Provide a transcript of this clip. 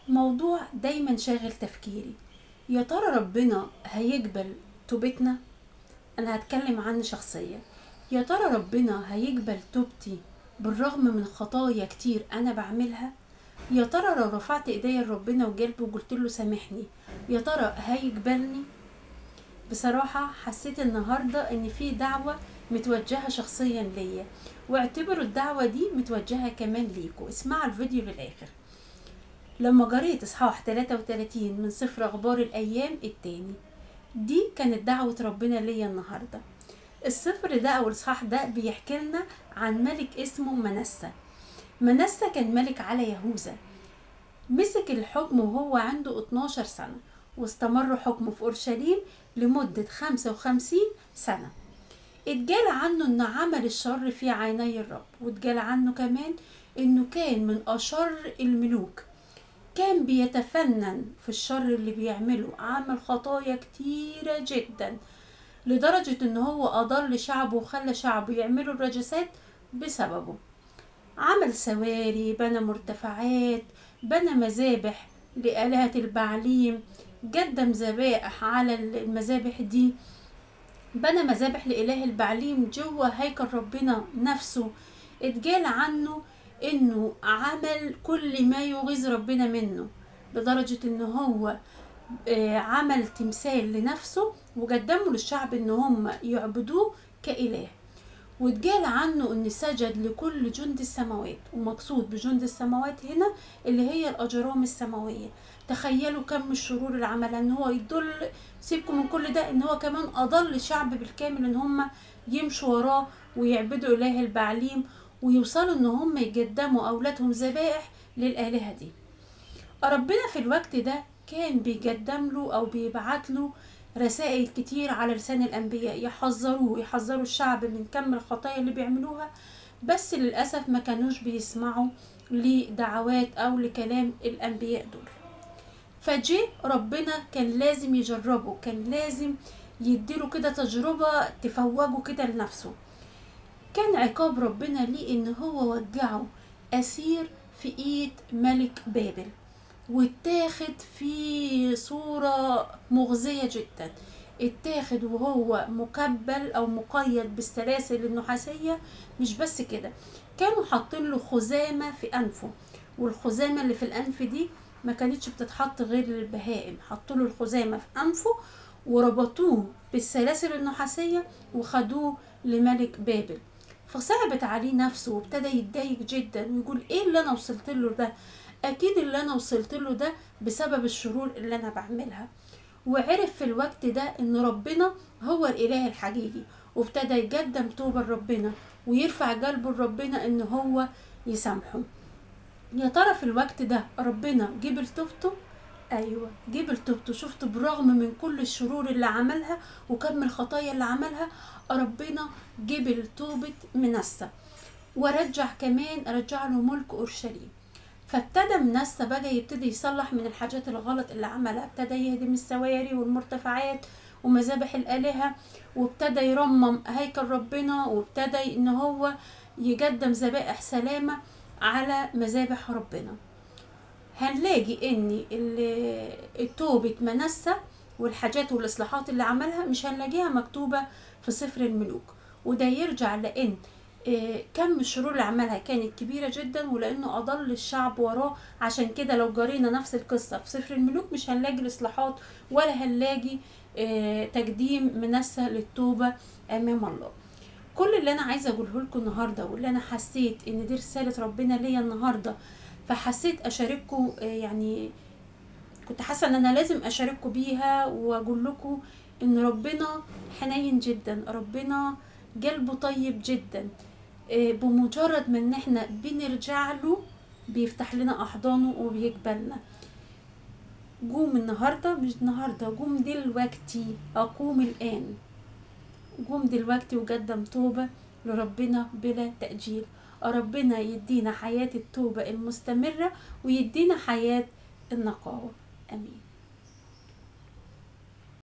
موضوع دايما شاغل تفكيري. يا ترى ربنا هيقبل توبتنا؟ انا هتكلم عني شخصيا. يا ترى ربنا هيقبل توبتي بالرغم من خطايا كتير انا بعملها؟ يا ترى لو رفعت ايديا لربنا وقلبي وقلت له سامحني، يا ترى هيقبلني؟ بصراحة حسيت النهاردة ان في دعوة متوجهة شخصيا ليا، واعتبروا الدعوة دي متوجهة كمان ليكوا. اسمعوا الفيديو للآخر. لما قريت اصحاح 33 من سفر اخبار الايام التاني، دي كانت دعوة ربنا ليا النهاردة. السفر ده او الاصحاح ده بيحكي لنا عن ملك اسمه منسى. منسى كان ملك على يهوذا، مسك الحكم وهو عنده 12 سنة، واستمر حكمه في اورشليم لمدة 55 سنة. اتجال عنه انه عمل الشر في عيني الرب، واتجال عنه كمان انه كان من اشر الملوك. كان بيتفنن في الشر اللي بيعمله، عمل خطايا كتيرة جدا لدرجة ان هو اضل شعبه وخلى شعبه يعملوا الرجسات بسببه. عمل سواري، بنى مرتفعات، بنى مذابح لآلهة البعليم، قدم ذبائح على المذابح دي، بنى مذابح لإله البعليم جوه هيكل ربنا نفسه. اتجال عنه انه عمل كل ما يغيظ ربنا منه، لدرجة انه هو عمل تمثال لنفسه وقدمه للشعب ان هم يعبدوه كإله. واتجال عنه ان سجد لكل جند السماوات، ومقصود بجند السماوات هنا اللي هي الاجرام السماويه. تخيلوا كم الشرور اللي عملها، ان هو يضل، سيبكم من كل ده، ان هو كمان اضل الشعب بالكامل ان هم يمشوا وراه ويعبدوا اله البعليم، ويوصلوا ان هم يقدموا اولادهم ذبائح للالهه دي. ربنا في الوقت ده كان بيقدم له او بيبعت له رسائل كتير على لسان الانبياء يحذروا الشعب من كم الخطايا اللي بيعملوها، بس للاسف ما كانوش بيسمعوا لدعوات او لكلام الانبياء دول. فجي ربنا كان لازم يجربه، كان لازم يديله كده تجربة تفوجه كده لنفسه. كان عقاب ربنا ليه ان هو وجعه اسير في ايد ملك بابل، واتاخد في صورة مغزية جدا. اتاخد وهو مكبل او مقيد بالسلاسل النحاسية. مش بس كده، كانوا حاطين له خزامة في انفه، والخزامة اللي في الانف دي ما كانتش بتتحط غير للبهائم. حطوا له الخزامة في انفه وربطوه بالسلاسل النحاسية وخدوه لملك بابل. فصعبت عليه نفسه وابتدى يتضايق جدا ويقول ايه اللي انا وصلت له ده؟ اكيد اللي انا وصلت له ده بسبب الشرور اللي انا بعملها. وعرف في الوقت ده ان ربنا هو الاله الحقيقي، وابتدى يقدم توبة لربنا ويرفع قلبه لربنا ان هو يسامحه. يا ترى في الوقت ده ربنا قبل توبته؟ ايوه قبل توبته. شفت برغم من كل الشرور اللي عملها وكم الخطايا اللي عملها، ربنا قبل توبة منسى، ورجع كمان رجع له ملك اورشليم. فابتدى منسى بقى يبتدي يصلح من الحاجات الغلط اللي عملها. ابتدى يهدم السواري والمرتفعات ومذابح الآلهة، وابتدى يرمم هيكل ربنا، وابتدى ان هو يقدم ذبائح سلامة على مذابح ربنا. هنلاقي ان التوبة منسى والحاجات والاصلاحات اللي عملها مش هنلاقيها مكتوبة في سفر الملوك. وده يرجع لان كم الشرور اللي عملها كانت كبيرة جدا، ولانه اضل الشعب وراه. عشان كده لو جرينا نفس القصة في سفر الملوك مش هنلاقي الاصلاحات ولا هنلاقي تقديم منسى للتوبة امام الله. كل اللي انا عايزه اقوله لكم النهارده، واللي انا حسيت ان دي رسالة ربنا ليا النهارده، فحسيت اشارككم، يعني كنت حاسه ان انا لازم اشارككم بيها واقول لكم ان ربنا حنين جدا، ربنا قلبه طيب جدا. بمجرد ما ان احنا بنرجع له بيفتح لنا احضانه وبيقبلنا. قوم النهارده، مش النهارده، قوم دلوقتي، اقوم الان. قوم دلوقتي وقدم توبة لربنا بلا تأجيل. ربنا يدينا حياة التوبة المستمرة ويدينا حياة النقاوة. امين.